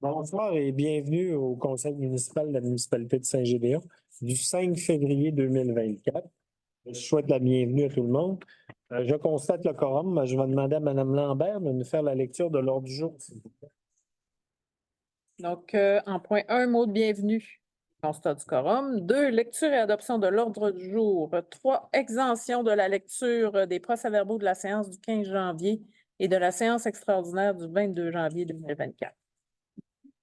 Bonsoir et bienvenue au Conseil municipal de la municipalité de Saint-Gédéon du 5 février 2024. Je souhaite la bienvenue à tout le monde. Je constate le quorum. Je vais demander à Mme Lambert de nous faire la lecture de l'ordre du jour, s'il vous plaît. Donc, en point 1, mot de bienvenue. Constat du quorum. 2, lecture et adoption de l'ordre du jour. 3, exemption de la lecture des procès-verbaux de la séance du 15 janvier et de la séance extraordinaire du 22 janvier 2024.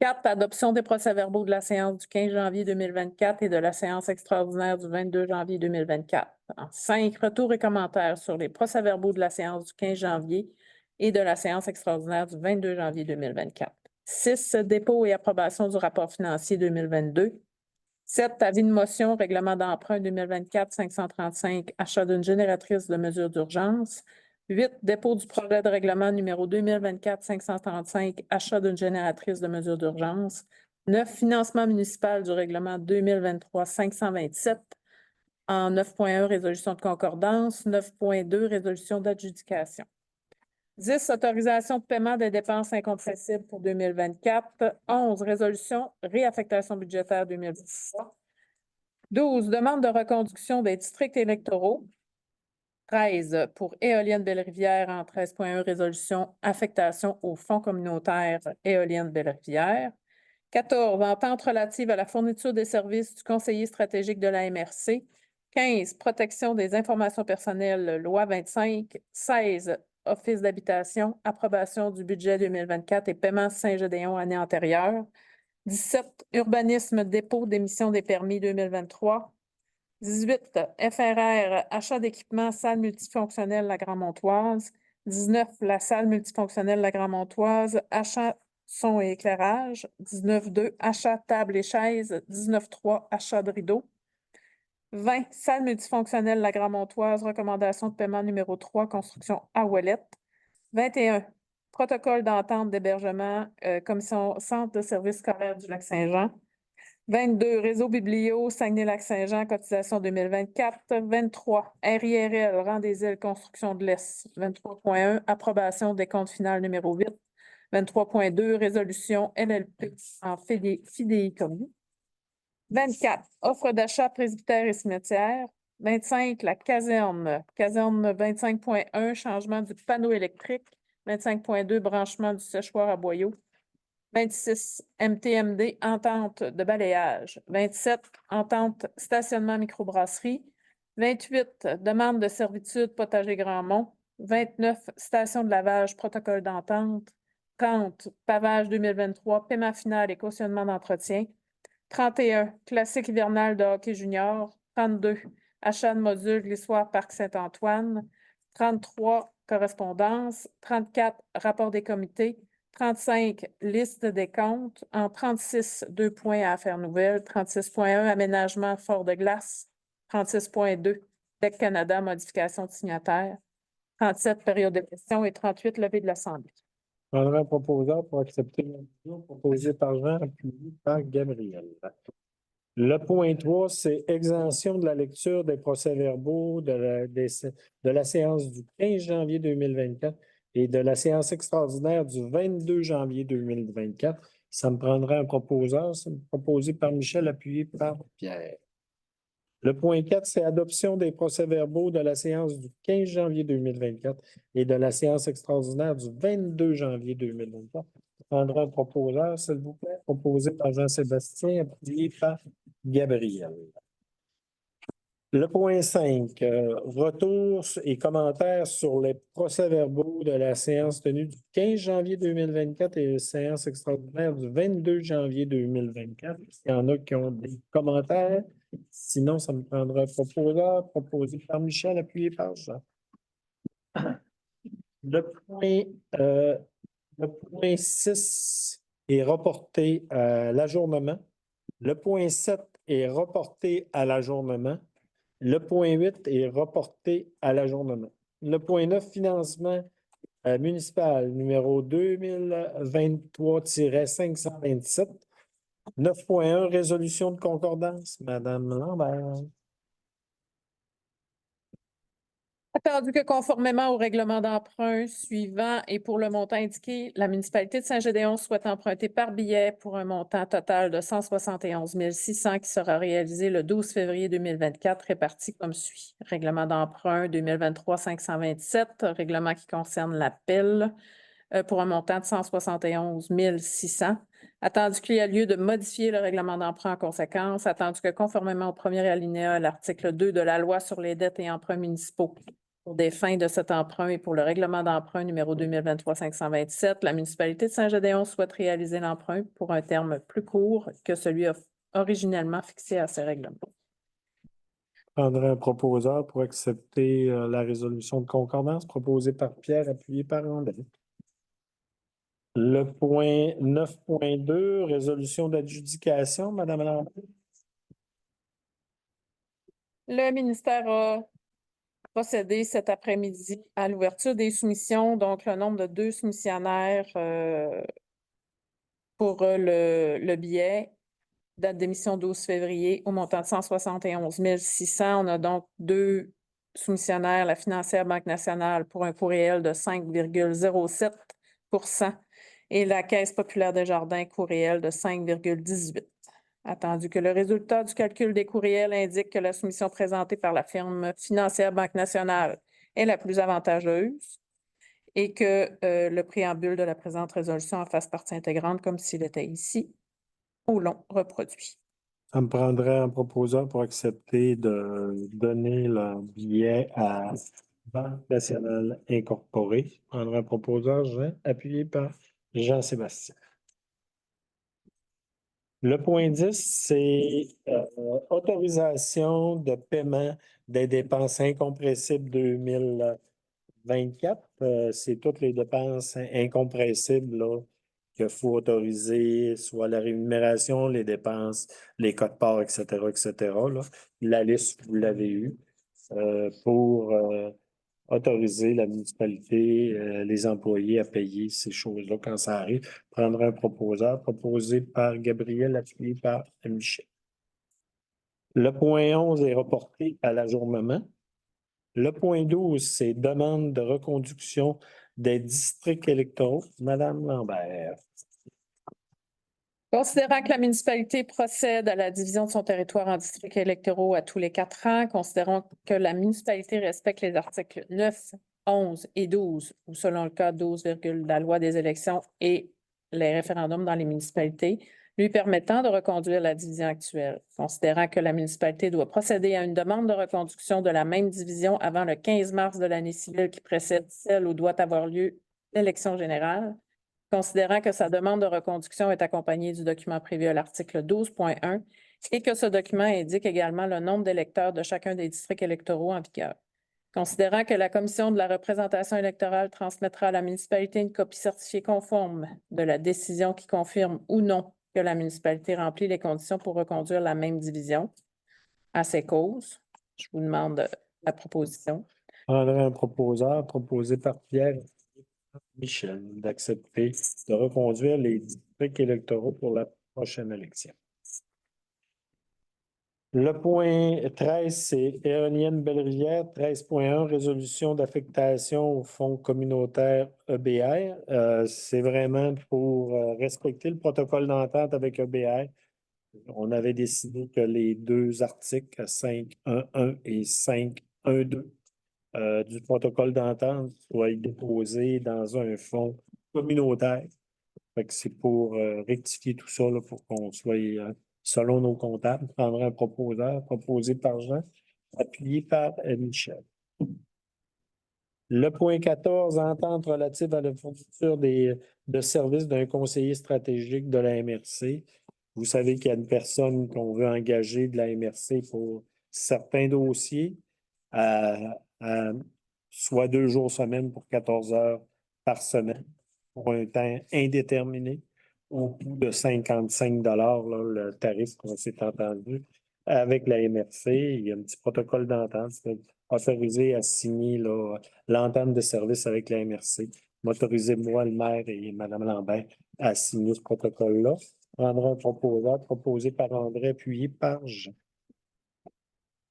4, adoption des procès-verbaux de la séance du 15 janvier 2024 et de la séance extraordinaire du 22 janvier 2024. 5, retour et commentaires sur les procès-verbaux de la séance du 15 janvier et de la séance extraordinaire du 22 janvier 2024. 6, dépôt et approbation du rapport financier 2022. 7, avis de motion, règlement d'emprunt 2024-535, achat d'une génératrice de mesures d'urgence. 8, dépôt du projet de règlement numéro 2024-535, achat d'une génératrice de mesures d'urgence. 9, financement municipal du règlement 2023-527. En 9.1, résolution de concordance. 9.2, résolution d'adjudication. 10, autorisation de paiement des dépenses incompressibles pour 2024. 11, résolution, réaffectation budgétaire 2023. 12, demande de reconduction des districts électoraux. 13, pour Éolienne Belle-Rivière en 13.1, résolution, affectation au fonds communautaire Éolienne Belle-Rivière. 14, entente relative à la fourniture des services du conseiller stratégique de la MRC. 15, protection des informations personnelles, loi 25. 16, Office d'habitation, approbation du budget 2024 et paiement Saint-Gédéon année antérieure. 17, urbanisme, dépôt d'émission des permis 2023. 18, FRR, achat d'équipement, salle multifonctionnelle La Grand-Montoise. 19, la salle multifonctionnelle La Grand-Montoise, achat son et éclairage. 19.2, achat table et chaises. 19.3, achat de rideaux. 20, salle multifonctionnelle La Grand-Montoise, recommandation de paiement numéro 3, construction à Ouellette. 21, protocole d'entente d'hébergement, commission centre de services scolaires du Lac-Saint-Jean. 22, réseau biblio, Saguenay-Lac-Saint-Jean, cotisation 2024. 23, RIRL, rang des îles, construction de l'Est. 23.1, approbation des comptes finales numéro 8. 23.2, résolution LLP en fidéicommis. 24, offre d'achat presbytère et cimetière. 25, la caserne. Caserne 25.1, changement du panneau électrique. 25.2, branchement du séchoir à boyaux. 26, MTMD, entente de balayage. 27, entente stationnement microbrasserie. 28, demande de servitude potager Grandmont. 29, station de lavage, protocole d'entente. 30, pavage 2023, paiement final et cautionnement d'entretien. 31, classique hivernal de hockey junior. 32, achat de module glissoire Parc Saint-Antoine. 33, correspondance. 34, rapport des comités. 35, liste des comptes. En 36, 2 points à affaires nouvelles. 36.1, aménagement Fort de Glace. 36.2, DEC Canada, modification de signataire. 37, période de questions et 38, levée de l'Assemblée. Je prendrai un proposeur pour accepter l'ordre du jour proposé par Jean, appuyé par Gabriel. Le point 3, c'est exemption de la lecture des procès-verbaux de la séance du 15 janvier 2024 et de la séance extraordinaire du 22 janvier 2024. Ça me prendra un proposeur. C'est proposé par Michel, appuyé par Pierre. Le point 4, c'est adoption des procès-verbaux de la séance du 15 janvier 2024 et de la séance extraordinaire du 22 janvier 2024. Je prendrai un proposeur, s'il vous plaît, proposé par Jean-Sébastien, appuyé par Gabriel. Le point 5, retour et commentaires sur les procès-verbaux de la séance tenue du 15 janvier 2024 et la séance extraordinaire du 22 janvier 2024. Il y en a qui ont des commentaires. Sinon, ça me prendra un proposeur proposé par Michel, appuyé par Jean. Le point 6 est reporté à l'ajournement. Le point 7 est reporté à l'ajournement. Le point 8 est reporté à l'ajournement. Le point 9, financement municipal numéro 2023-527. 9.1, résolution de concordance. Madame Lambert. Attendu que conformément au règlement d'emprunt suivant et pour le montant indiqué, la municipalité de Saint-Gédéon souhaite emprunter par billet pour un montant total de 171 600 qui sera réalisé le 12 février 2024, réparti comme suit. Règlement d'emprunt 2023-527, règlement qui concerne l'appel pour un montant de 171 600. Attendu qu'il y a lieu de modifier le règlement d'emprunt en conséquence, attendu que conformément au premier alinéa à l'article 2 de la loi sur les dettes et emprunts municipaux, pour des fins de cet emprunt et pour le règlement d'emprunt numéro 2023-527, la municipalité de Saint-Gédéon souhaite réaliser l'emprunt pour un terme plus court que celui originellement fixé à ces règlements. Prendrai un proposeur pour accepter la résolution de concordance proposée par Pierre, appuyée par André. Le point 9.2, résolution d'adjudication, Madame Lambert. Le ministère a procédé cet après-midi à l'ouverture des soumissions, donc le nombre de 2 soumissionnaires pour le billet. Date d'émission 12 février au montant de 171 600. On a donc 2 soumissionnaires, la financière Banque nationale pour un coût réel de 5,07 et la Caisse populaire des jardins, coût réel de 5,18. Attendu que le résultat du calcul des coûts réels indique que la soumission présentée par la firme financière Banque nationale est la plus avantageuse et que le préambule de la présente résolution en fasse partie intégrante comme s'il était ici au long reproduit. Ça me prendrait un proposeur pour accepter de donner le billet à Banque nationale incorporée. Je prendrai un proposeur, appuyé par Jean-Sébastien. Le point 10, c'est autorisation de paiement des dépenses incompressibles 2024. C'est toutes les dépenses incompressibles là, qu'il faut autoriser, soit la rémunération, les dépenses, les codes-parts, etc., là. La liste, vous l'avez eue, pour autoriser la municipalité, les employés à payer ces choses-là quand ça arrive. Prendre un proposeur proposé par Gabriel, appuyé par Michel. Le point 11 est reporté à l'ajournement. Le point 12, c'est demande de reconduction des districts électoraux. Madame Lambert. Considérant que la municipalité procède à la division de son territoire en districts électoraux à tous les 4 ans, considérant que la municipalité respecte les articles 9, 11 et 12, ou selon le cas 12, la loi des élections et les référendums dans les municipalités, lui permettant de reconduire la division actuelle. Considérant que la municipalité doit procéder à une demande de reconduction de la même division avant le 15 mars de l'année civile qui précède celle où doit avoir lieu l'élection générale, considérant que sa demande de reconduction est accompagnée du document prévu à l'article 12.1 et que ce document indique également le nombre d'électeurs de chacun des districts électoraux en vigueur. Considérant que la Commission de la représentation électorale transmettra à la municipalité une copie certifiée conforme de la décision qui confirme ou non que la municipalité remplit les conditions pour reconduire la même division à ces causes, je vous demande la proposition. Prendrai un proposeur proposé par Pierre Michel d'accepter de reconduire les districts électoraux pour la prochaine élection. Le point 13, c'est Éolienne Belle-Rivière, 13.1, résolution d'affectation au fonds communautaire EBR. C'est vraiment pour respecter le protocole d'entente avec EBR. On avait décidé que les 2 articles 5.1.1 et 5.1.2 du protocole d'entente soient déposés dans un fonds communautaire. Fait que c'est pour rectifier tout ça là, pour qu'on soit, selon nos comptables, prendre un proposeur proposé par Jean, appuyé par Michel. Le point 14, entente relative à la fourniture de services d'un conseiller stratégique de la MRC. Vous savez qu'il y a une personne qu'on veut engager de la MRC pour certains dossiers, soit 2 jours semaine pour 14 heures par semaine, pour un temps indéterminé, au coût de 55 là, le tarif qu'on s'est entendu. Avec la MRC, il y a un petit protocole d'entente. C'est autorisé à signer l'entente de service avec la MRC. M'autoriser, moi, le maire et Mme Lambert, à signer ce protocole-là. Prendre un proposeur proposé par André, appuyé par Jean.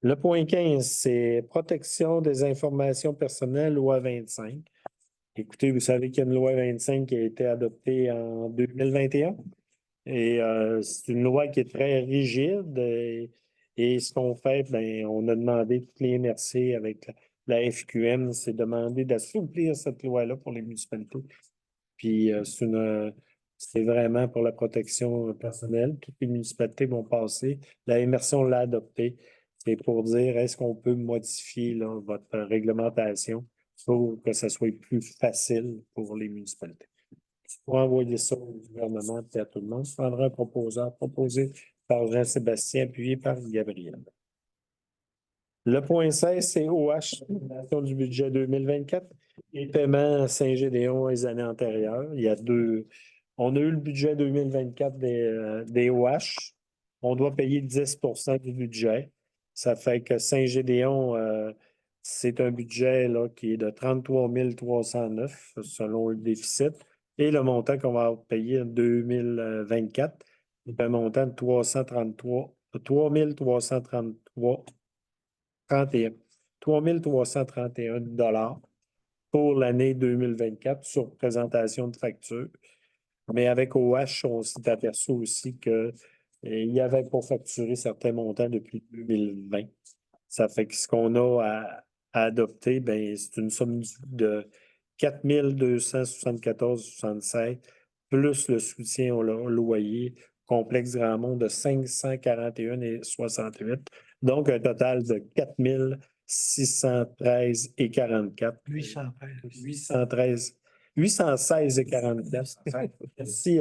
Le point 15, c'est protection des informations personnelles, loi 25. Écoutez, vous savez qu'il y a une loi 25 qui a été adoptée en 2021. Et c'est une loi qui est très rigide. Et ce qu'on fait, ben, on a demandé toutes les MRC avec la FQM, c'est demandé d'assouplir cette loi-là pour les municipalités. Puis c'est vraiment pour la protection personnelle. Toutes les municipalités vont passer. La MRC, on l'a adoptée. C'est pour dire, est-ce qu'on peut modifier là, votre réglementation pour que ça soit plus facile pour les municipalités. Pour envoyer ça au gouvernement et à tout le monde, je prendrai un proposeur proposé par Jean-Sébastien, appuyé par Gabriel. Le point 16, c'est OH, du budget 2024, les paiements à Saint-Gédéon les années antérieures. Il y a deux. On a eu le budget 2024 des OH. On doit payer 10 du budget. Ça fait que Saint-Gédéon, c'est un budget là, qui est de 33 309 selon le déficit. Et le montant qu'on va payer en 2024, c'est un montant de 333 $3 pour l'année 2024 sur présentation de facture. Mais avec OH, on s'est aperçu aussi qu'il y avait pour facturer certains montants depuis 2020. Ça fait que ce qu'on a à adopter, ben, c'est une somme de 4 274,76 plus le soutien au loyer complexe Grand Monde de 541,68. Donc, un total de 4 613,44. 816,44. Merci.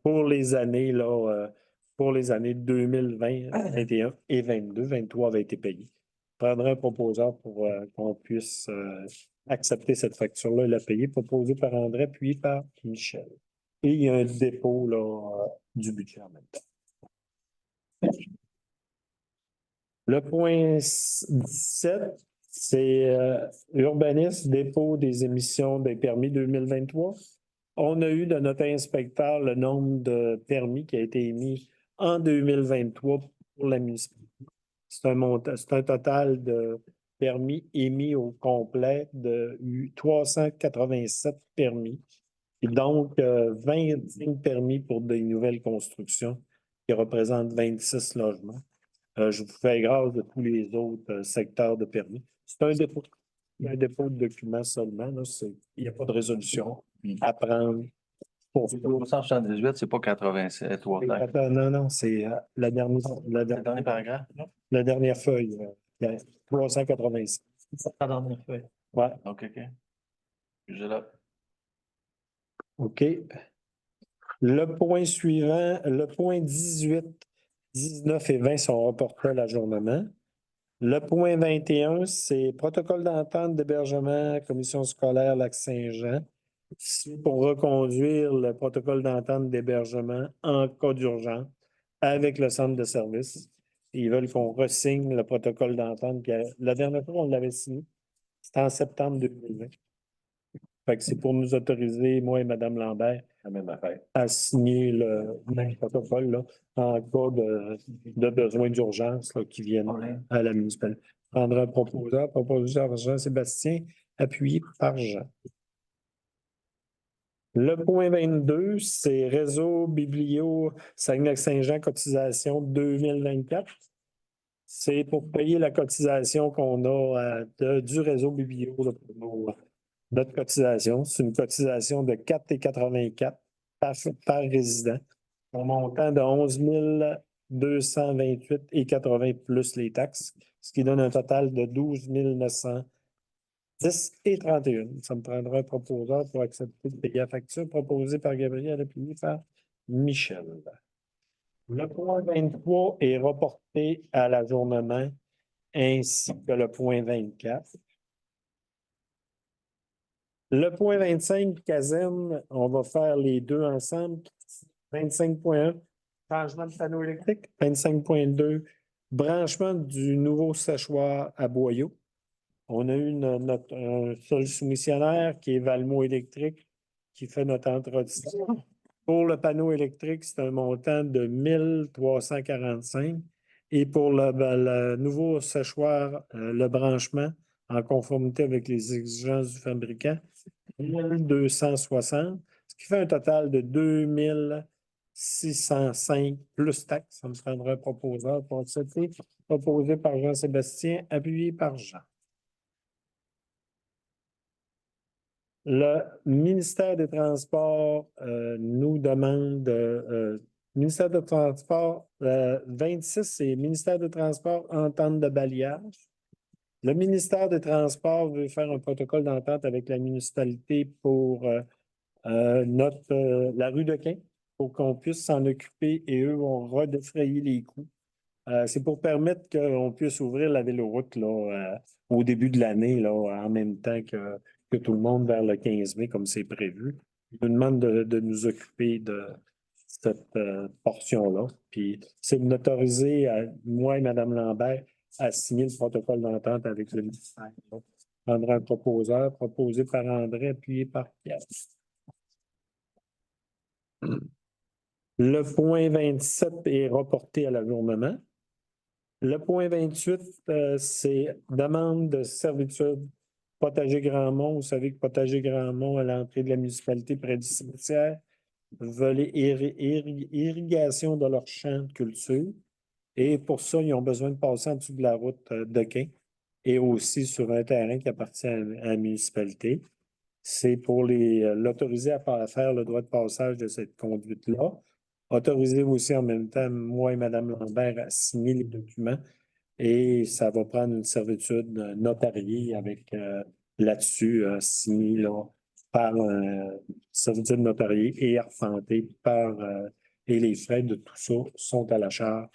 Pour les années, là, pour les années 2020, 2021 et 2022, 2023 avait été payé. Je prendrai un proposeur pour qu'on puisse accepter cette facture-là et la payer, proposée par André, puis par Michel. Et il y a un dépôt là, du budget en même temps. Le point 17, c'est urbanisme, dépôt des émissions des permis 2023. On a eu de notre inspecteur le nombre de permis qui a été émis en 2023 pour la municipalité. C'est un total de permis émis au complet de 387 permis. Et donc, 25 permis pour des nouvelles constructions qui représentent 26 logements. Je vous fais grâce de tous les autres secteurs de permis. C'est un dépôt de documents seulement. Là, il n'y a pas de résolution à prendre. Pour 378, c'est pas 87. Non, c'est la dernière paragraphe? La dernière feuille. 386. La dernière feuille. Ouais. OK. J'ai là. OK. Le point suivant, le point 18, 19 et 20 sont reportés à l'ajournement. Le point 21, c'est protocole d'entente d'hébergement, commission scolaire Lac-Saint-Jean. C'est pour reconduire le protocole d'entente d'hébergement en cas d'urgence avec le centre de service. Ils veulent qu'on resigne le protocole d'entente. La dernière fois, on l'avait signé. C'était en septembre 2020. Fait que c'est pour nous autoriser, moi et Mme Lambert, La même affaire. à signer le même protocole là, en cas de besoin d'urgence là, qui viennent à la municipalité. Prendre un proposeur Jean-Sébastien, appuyé par Jean. Le point 22, c'est réseau biblio Saguenay-Saint-Jean cotisation 2024. C'est pour payer la cotisation qu'on a du réseau biblio là, pour notre cotisation. C'est une cotisation de 4,84 par résident. Un montant de 11 228,80 plus les taxes, ce qui donne un total de 12 910,31. Ça me prendra un proposeur pour accepter de payer la facture proposée par Gabriel appuyé par Michel. Le point 23 est reporté à l'ajournement ainsi que le point 24. Le point 25, caserne, on va faire les deux ensemble. 25.1, changement de panneau électrique. 25.2, branchement du nouveau séchoir à boyaux. On a eu un seul soumissionnaire qui est Valmont Électrique qui fait notre entretien. Pour le panneau électrique, c'est un montant de 1 345. Et pour le nouveau séchoir, le branchement, en conformité avec les exigences du fabricant, 1260, ce qui fait un total de 2605 plus taxes. Ça me prendra un proposeur pour accepter. Proposé par Jean-Sébastien, appuyé par Jean. Le ministère des Transports nous demande, ministère des Transports, 26, c'est ministère des Transports, entente de balayage. Le ministère des Transports veut faire un protocole d'entente avec la municipalité pour la rue de Quin, pour qu'on puisse s'en occuper et eux vont redéfrayer les coûts. C'est pour permettre qu'on puisse ouvrir la véloroute là, au début de l'année, là, en même temps que tout le monde vers le 15 mai, comme c'est prévu. Ils nous demandent de nous occuper de cette portion-là. Puis c'est de m'autoriser, moi et Mme Lambert, à signer le protocole d'entente avec le ministère. On prendra un proposeur, proposé par André, appuyé par Pierre. Le point 27 est reporté à l'ajournement. Le point 28, c'est demande de servitude Potager Grandmont. Vous savez que Potager Grandmont, à l'entrée de la municipalité près du cimetière, veulent irrigation de leur champ de culture. Et pour ça, ils ont besoin de passer en dessous de la route de Quin et aussi sur un terrain qui appartient à la municipalité. C'est pour l'autoriser à faire le droit de passage de cette conduite-là. Autoriser aussi en même temps, moi et Mme Lambert, à signer les documents. Et ça va prendre une servitude notariée avec là-dessus, signée là, par servitude notariée et arpentée par et les frais de tout ça sont à la charge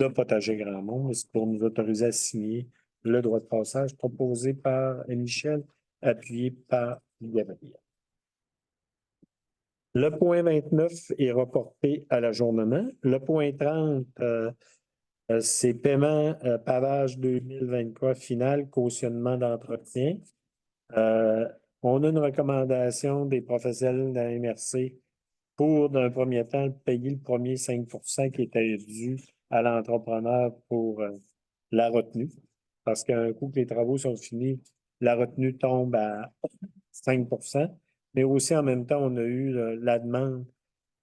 de Potager Grandmont. C'est pour nous autoriser à signer le droit de passage proposé par Michel, appuyé par Gabriel. Le point 29 est reporté à l'ajournement. Le point 30, c'est paiement pavage 2023 final, cautionnement d'entretien. On a une recommandation des professionnels de la MRC pour, d'un premier temps, payer le premier 5 qui était dû à l'entrepreneur pour la retenue. Parce qu'un coup que les travaux sont finis, la retenue tombe à 5 mais aussi en même temps, on a eu la demande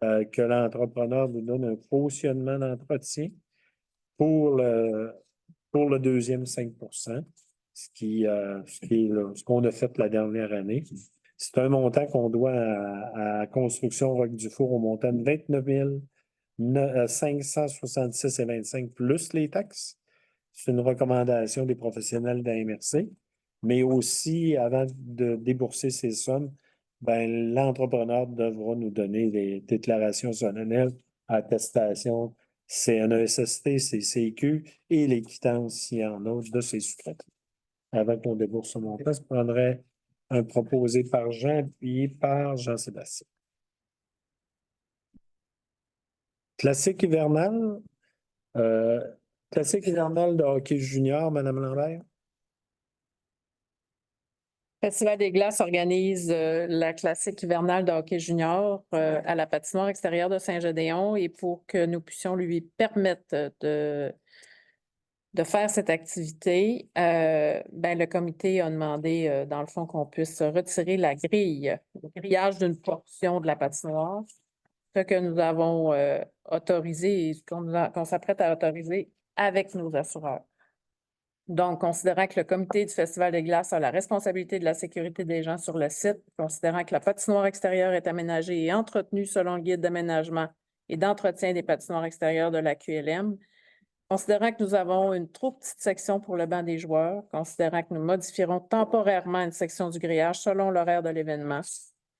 que l'entrepreneur nous donne un cautionnement d'entretien pour le deuxième 5 ce qu'on a fait la dernière année. C'est un montant qu'on doit à Construction Roc du Four au montant de 29 566,25 plus les taxes. C'est une recommandation des professionnels de la MRC. Mais aussi, avant de débourser ces sommes, ben, l'entrepreneur devra nous donner des déclarations solennelles, attestations, CNESST, CCQ et les quittances, s'il y en a, de ces sous-traitants. Avant qu'on débourse ce montant, je prendrais un proposé par Jean, puis par Jean-Sébastien. Classique hivernal. Classique hivernal de hockey junior, Mme Lambert. Festival des Glaces organise la classique hivernale de hockey junior à la patinoire extérieure de Saint-Gédéon et pour que nous puissions lui permettre de faire cette activité, le comité a demandé, dans le fond, qu'on puisse retirer la grille, le grillage d'une portion de la patinoire, ce que nous avons autorisé et qu'on s'apprête à autoriser avec nos assureurs. Donc, considérant que le comité du Festival des Glaces a la responsabilité de la sécurité des gens sur le site, considérant que la patinoire extérieure est aménagée et entretenue selon le guide d'aménagement et d'entretien des patinoires extérieures de la QLM, considérant que nous avons une trop petite section pour le banc des joueurs, considérant que nous modifierons temporairement une section du grillage selon l'horaire de l'événement.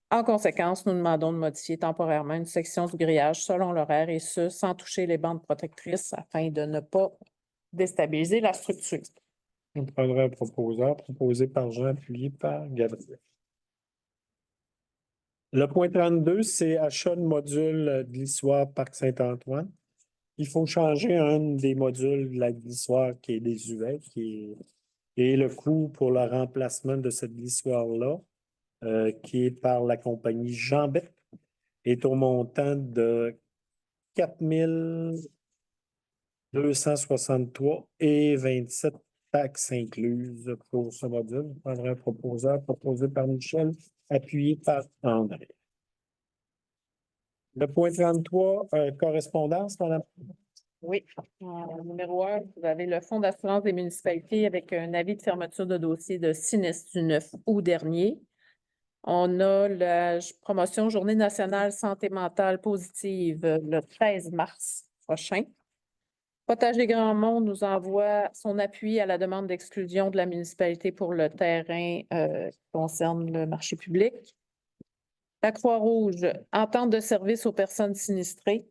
En conséquence, nous demandons de modifier temporairement une section du grillage selon l'horaire et ce, sans toucher les bandes protectrices afin de ne pas déstabiliser la structure. On prendrait un proposeur proposé par Jean, appuyé par Gabriel. Le point 32, c'est achat de module glissoire Parc Saint-Antoine. Il faut changer un des modules de la glissoire qui est désuet, et le coût pour le remplacement de cette glissoire-là, qui est par la compagnie Jambette, est au montant de 4 000. 263,27 taxes incluses pour ce module. Je prendrai un proposeur proposé par Michel, appuyé par André. Le point 33, correspondance, madame. Oui. Numéro 1, vous avez le Fonds d'assurance des municipalités avec un avis de fermeture de dossier de sinistre du 9 août dernier. On a la promotion Journée nationale santé mentale positive le 13 mars prochain. Potager Grand Monde nous envoie son appui à la demande d'exclusion de la municipalité pour le terrain qui concerne le marché public. La Croix-Rouge, entente de service aux personnes sinistrées,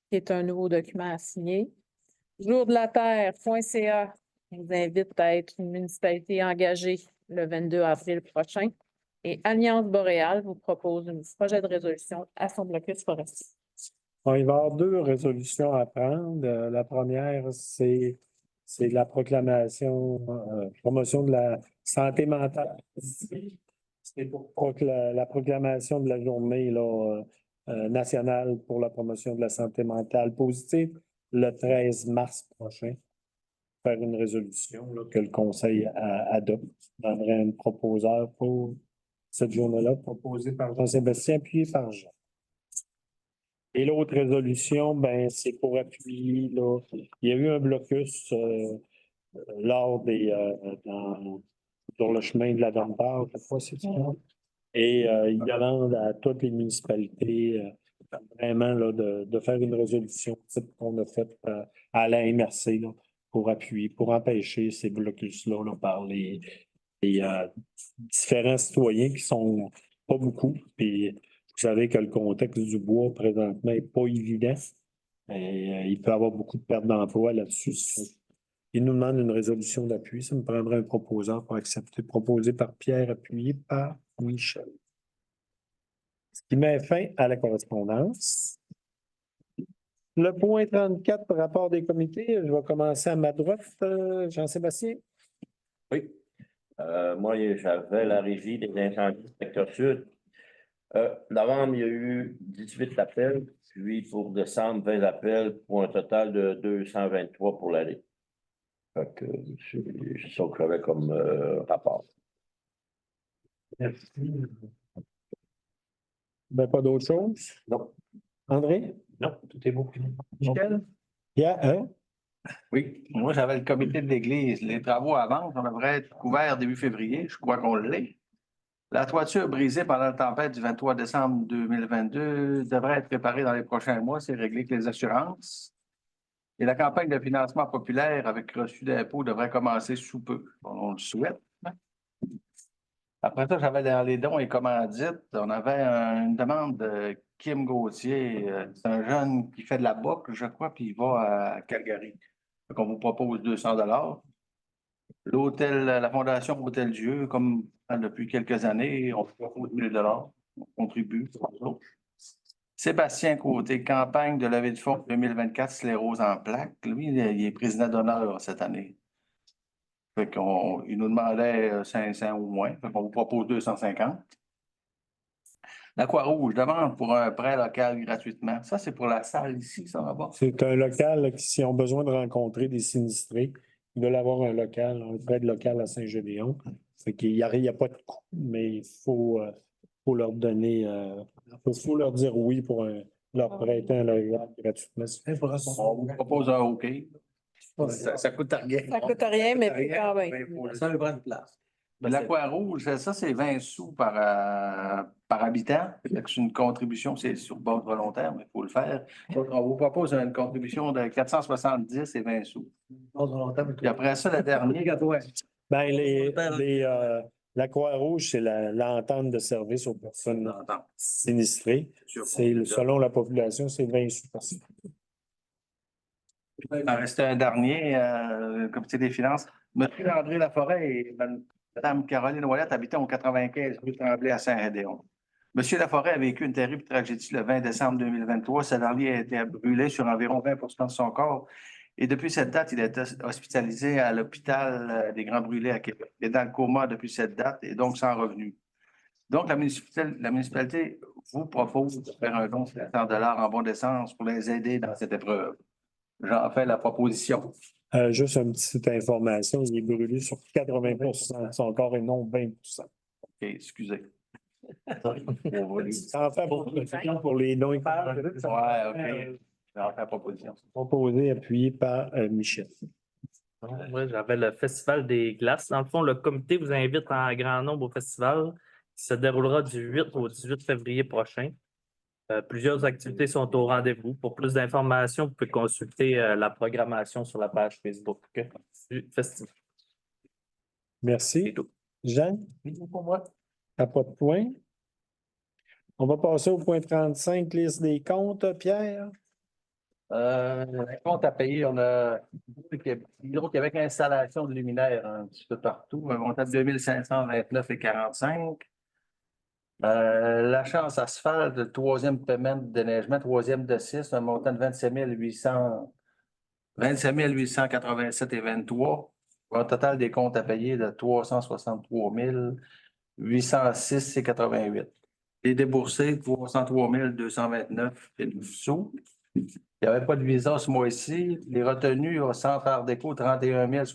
qui est un nouveau document à signer. Jour de la Terre.ca nous invite à être une municipalité engagée le 22 avril prochain. Et Alliance Boréale vous propose un projet de résolution à son blocus forestier. Bon, il va y avoir deux résolutions à prendre. La première, c'est la proclamation, promotion de la santé mentale. C'est pour la proclamation de la journée là, nationale pour la promotion de la santé mentale positive le 13 mars prochain. Faire une résolution là, que le Conseil adopte. Je prendrai un proposeur pour cette journée-là, proposé par Jean-Sébastien, appuyé par Jean. Et l'autre résolution, ben, c'est pour appuyer, là, il y a eu un blocus lors sur le chemin de la Dombar, je crois, c'est ça. Et il demande à toutes les municipalités vraiment là, de faire une résolution type qu'on a faite à la MRC là, pour appuyer, pour empêcher ces blocus-là là, par les différents citoyens qui sont pas beaucoup. Puis vous savez que le contexte du bois présentement n'est pas évident. Et, il peut y avoir beaucoup de pertes d'emploi là-dessus. Il nous demande une résolution d'appui. Ça me prendrait un proposeur pour accepter, proposé par Pierre, appuyé par Michel. Ce qui met fin à la correspondance. Le point 34, rapport des comités. Je vais commencer à ma droite. Jean-Sébastien. Oui. Moi, j'avais la régie des incendies du secteur sud. Novembre, il y a eu 18 appels, puis pour décembre, 20 appels pour un total de 223 pour l'année. Fait que c'est ça que j'avais comme rapport. Merci. Ben, pas d'autre chose? Non. André? Non, tout est beau. Michel? Yeah, Oui, moi j'avais le comité de l'église. Les travaux avancent, on devrait être couvert début février, je crois qu'on l'est. La toiture brisée pendant la tempête du 23 décembre 2022 devrait être réparée dans les prochains mois, c'est réglé avec les assurances. Et la campagne de financement populaire avec reçu d'impôts devrait commencer sous peu. On le souhaite. Après ça, j'avais dans les dons et commandites, on avait une demande de Kim Gauthier. C'est un jeune qui fait de la boxe, je crois, puis il va à Calgary. Donc, on vous propose 200 $. L'hôtel, la Fondation Hôtel Dieu, comme depuis quelques années, on propose 1 000 $. On contribue. Sébastien Côté, campagne de levée de fonds 2024, sclérose en plaques. Lui, il est président d'honneur cette année. Fait il nous demandait 500 ou moins. Fait qu'on vous propose 250. La Croix-Rouge demande pour un prêt local gratuitement. Ça, c'est pour la salle ici, ça va pas? c'est un local là, qui, s'ils ont besoin de rencontrer des sinistrés, ils veulent avoir un local, un prêt de local à Saint-Gédéon. Fait qu'il n'y a pas de coût, mais il faut leur donner, faut leur dire oui pour leur prêter un local gratuitement. On vous propose un OK. Ça coûte rien. Ça coûte rien, mais quand même. Ça veut prendre une place. La Croix-Rouge, ça, c'est 20 sous par habitant. C'est une contribution, c'est sur base volontaire, mais il faut le faire. Donc, on vous propose une contribution de 470 et 20 sous. Puis après ça, le dernier. Ben, la Croix-Rouge, c'est l'entente de service aux personnes sinistrées. C'est selon la population, c'est 20 sous par semaine. Il en restait un dernier, le comité des finances. Monsieur André Laforêt et Mme Caroline Ouellette habitaient au 95 rue Tremblay à Saint-Rédéon. Monsieur Laforêt a vécu une terrible tragédie le 20 décembre 2023. Sa dernière a été brûlée sur environ 20 de son corps. Et depuis cette date, il a été hospitalisé à l'hôpital des Grands Brûlés à Québec. Il est dans le coma depuis cette date et donc sans revenu. Donc, la municipalité vous propose de faire un don de 100 $ en bon d'essence pour les aider dans cette épreuve. J'en fais la proposition. Juste une petite information, il est brûlé sur 80% de son corps et non 20%. OK, excusez. Ça en fait pour les dons. Ouais, OK. J'en fais la proposition. Proposé, appuyé par Michel. Moi, j'avais le Festival des glaces. Dans le fond, le comité vous invite en grand nombre au festival qui se déroulera du 8 au 18 février prochain. Plusieurs activités sont au rendez-vous. Pour plus d'informations, vous pouvez consulter la programmation sur la page Facebook du festival. Merci. C'est tout. Jean? Pour moi. T'as pas de point? On va passer au point 35, liste des comptes, Pierre. Les comptes à payer, on a Hydro-Québec installation de luminaires un petit peu partout, un montant de 2529,45. La chance asphalte, le troisième paiement de déneigement, troisième de 6, un montant de 27 887,23. Un total des comptes à payer de 363 806,88. Les déboursés, 303 229,9 sous. Il n'y avait pas de visa ce mois-ci. Les retenues au centre Art déco, 31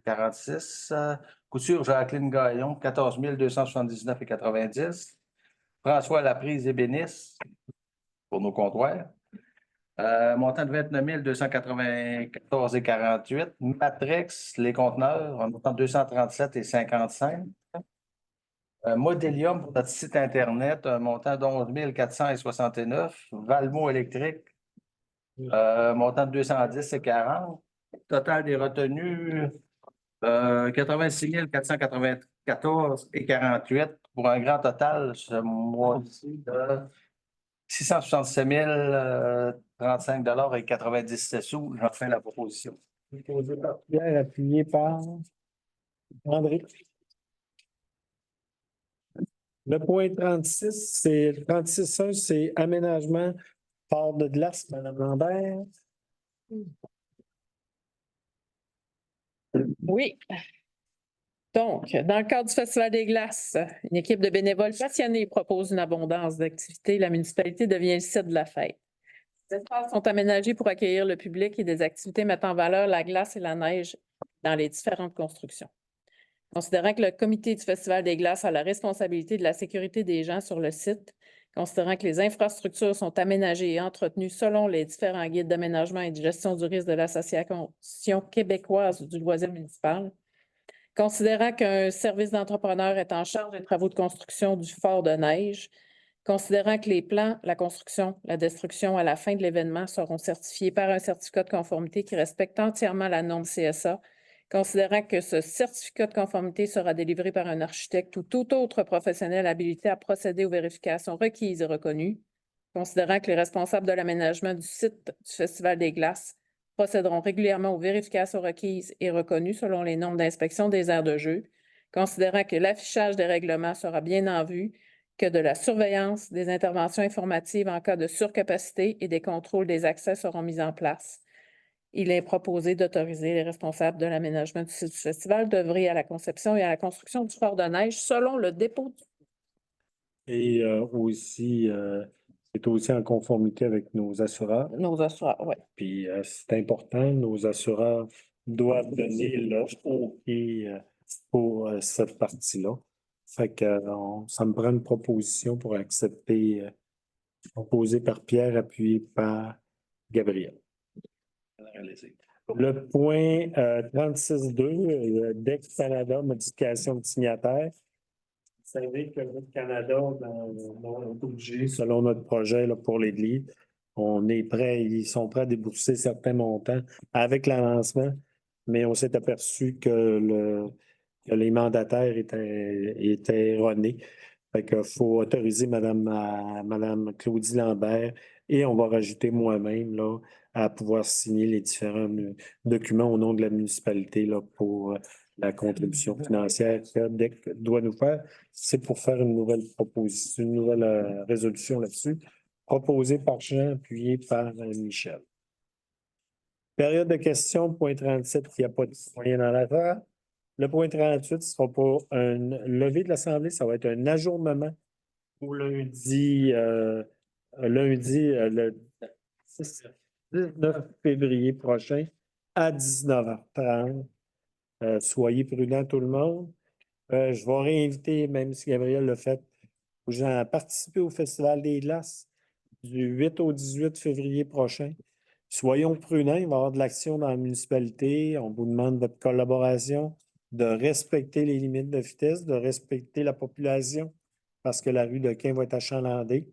046. Couture Jacqueline Gaillon, 14 279,90. François Laprise ébéniste pour nos comptoirs. Montant de 29 294,48. Matrix, les conteneurs, un montant de 237,55. Modélium pour notre site Internet, un montant d'11 469. Valmo électrique, montant de 210,40. Total des retenues, 86 494,48 pour un grand total ce mois-ci de 667 035,97 sous. J'en fais la proposition. Proposé par Pierre, appuyé par André. Le point 36, c'est 36.1, c'est aménagement port de glace, Madame Lambert. Oui. Donc, dans le cadre du Festival des glaces, une équipe de bénévoles passionnés propose une abondance d'activités. La municipalité devient le site de la fête. Les espaces sont aménagés pour accueillir le public et des activités mettant en valeur la glace et la neige dans les différentes constructions. Considérant que le comité du Festival des glaces a la responsabilité de la sécurité des gens sur le site, considérant que les infrastructures sont aménagées et entretenues selon les différents guides d'aménagement et de gestion du risque de l'Association québécoise du loisir municipal, considérant qu'un service d'entrepreneur est en charge des travaux de construction du fort de neige, considérant que les plans, la construction, la destruction à la fin de l'événement seront certifiés par un certificat de conformité qui respecte entièrement la norme CSA, considérant que ce certificat de conformité sera délivré par un architecte ou tout autre professionnel habilité à procéder aux vérifications requises et reconnues, considérant que les responsables de l'aménagement du site du Festival des glaces procéderont régulièrement aux vérifications requises et reconnues selon les normes d'inspection des aires de jeu, considérant que l'affichage des règlements sera bien en vue, que de la surveillance, des interventions informatives en cas de surcapacité et des contrôles des accès seront mis en place. Il est proposé d'autoriser les responsables de l'aménagement du site du festival d'œuvrer à la conception et à la construction du fort de neige selon le dépôt du... Et aussi, c'est aussi en conformité avec nos assureurs. Nos assureurs, oui. Puis c'est important, nos assureurs doivent donner leur OK pour cette partie-là. Fait que ça me prend une proposition pour accepter, proposée par Pierre, appuyée par Gabriel. Le point 36.2, DEX Canada, modification de signataire. Vous savez que le Canada, dans le budget, selon notre projet là, pour l'Église, on est prêt, ils sont prêts à débourser certains montants avec l'avancement, mais on s'est aperçu que les mandataires étaient erronés. Fait qu'il faut autoriser Madame Claudie Lambert et on va rajouter moi-même là, à pouvoir signer les différents documents au nom de la municipalité là, pour la contribution financière que DEC doit nous faire. C'est pour faire une nouvelle proposition, une nouvelle résolution là-dessus, proposée par Jean, appuyée par Michel. Période de questions, point 37, il n'y a pas de citoyen dans l'affaire. Le point 38 ce sera pour un levé de l'Assemblée, ça va être un ajournement au lundi, le 19 février prochain à 19h30. Soyez prudents tout le monde. Je vais réinviter, même si Gabriel l'a fait, aux gens à participer au Festival des glaces du 8 au 18 février prochain. Soyons prudents, il va y avoir de l'action dans la municipalité. On vous demande votre collaboration, de respecter les limites de vitesse, de respecter la population, parce que la rue de Quin va être achalandée.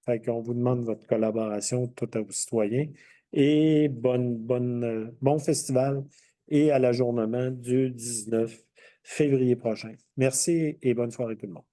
Fait qu'on vous demande votre collaboration, tout à vos citoyens. Et bon festival et à l'ajournement du 19 février prochain. Merci et bonne soirée tout le monde.